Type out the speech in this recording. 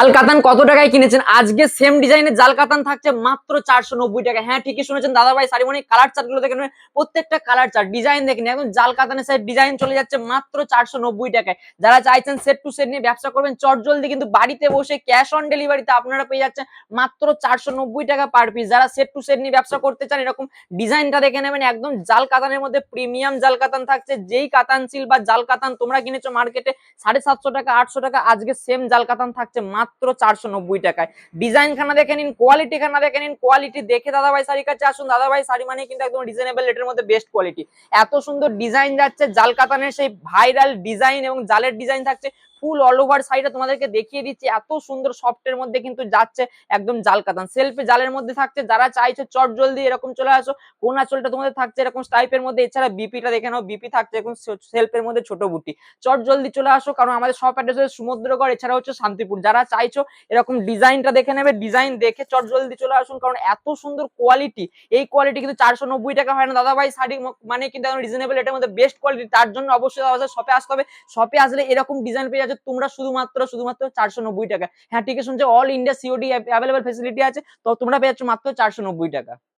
জাল কাতান কত টাকায় কিনেছেন? আজকে সেম ডিজাইনের জাল কাতান থাকছে মাত্র 490 টাকা। হ্যাঁ, ঠিকই শুনেছেন দাদা ভাই। শাড়িমণি কালার চার্ট গুলো দেখে নেবেন, প্রত্যেকটা কালার চার্ট ডিজাইন দেখেন, একদম জাল কাতানের সেট ডিজাইন চলে যাচ্ছে মাত্র 490 টাকায়। যারা চাইছেন সেট টু সেট নিয়ে ব্যবসা করবেন চটজলদি, কিন্তু বাড়িতে বসে ক্যাশ অন ডেলিভারিতে আপনারা পেয়ে যাচ্ছেন মাত্র 490 টাকা পার পিস। যারা সেট টু সেট নিয়ে ব্যবসা করতে চান, এরকম ডিজাইনটা দেখে নেবেন, একদম জাল কাতানের মধ্যে প্রিমিয়াম জাল কাতান থাকছে। যেই কাতান সিল বা জাল কাতান তোমরা কিনেছো মার্কেটে 750 টাকা 800 টাকা, আজকে সেম জাল কাতান থাকছে মাত্র 490 টাকায়। ডিজাইন খানা দেখে নিন, কোয়ালিটি খানা দেখে নিন, কোয়ালিটি দেখে দাদাভাই শাড়ির কাছে আসুন। দাদাভাই শাড়ি মানে কিন্তু একদম রিজনেবল রেটের মধ্যে বেস্ট কোয়ালিটি। এত সুন্দর ডিজাইন যাচ্ছে, জাল কাতানের সেই ভাইরাল ডিজাইন এবং জালের ডিজাইন থাকছে ফুল অল ওভার সাইডে। তোমাদেরকে দেখিয়ে দিচ্ছি, এত সুন্দর সফটের মধ্যে কিন্তু যাচ্ছে একদম জাল কাতান। সেলফে জালের মধ্যে থাকছে, যারা চাইছো চট জলদি এরকম চলে আসো। কোন আঁচলটা তোমাদের থাকছে এরকম টাইপের মধ্যে, এছাড়া বিপিটা দেখে নাও, বিপি থাকছে এখন সেলফের মধ্যে ছোট বুটি। চট জলদি চলে আসো, কারণ আমাদের শপ অ্যাড্রেস হচ্ছে সমুদ্রগড়, এছাড়া হচ্ছে শান্তিপুর। যারা চাইছো এরকম ডিজাইনটা দেখে নেবে, ডিজাইন দেখে চট জলদি চলে আসুন, কারণ এত সুন্দর কোয়ালিটি। এই কোয়ালিটি কিন্তু 490 টাকা হয় না দাদা ভাই। শাড়ি মানে কিন্তু একদম রিজনেবল এটার মধ্যে বেস্ট কোয়ালিটি। তার জন্য অবশ্যই শপে আসতে হবে। শপে আসলে এরকম ডিজাইন পেয়ে যাচ্ছে তোমরা শুধুমাত্র 490 টাকা। হ্যাঁ, ঠিক আছে শুনছো, all India COD available facility আছে, তো তোমরা পেয়ে যাচ্ছ মাত্র 490 টাকা।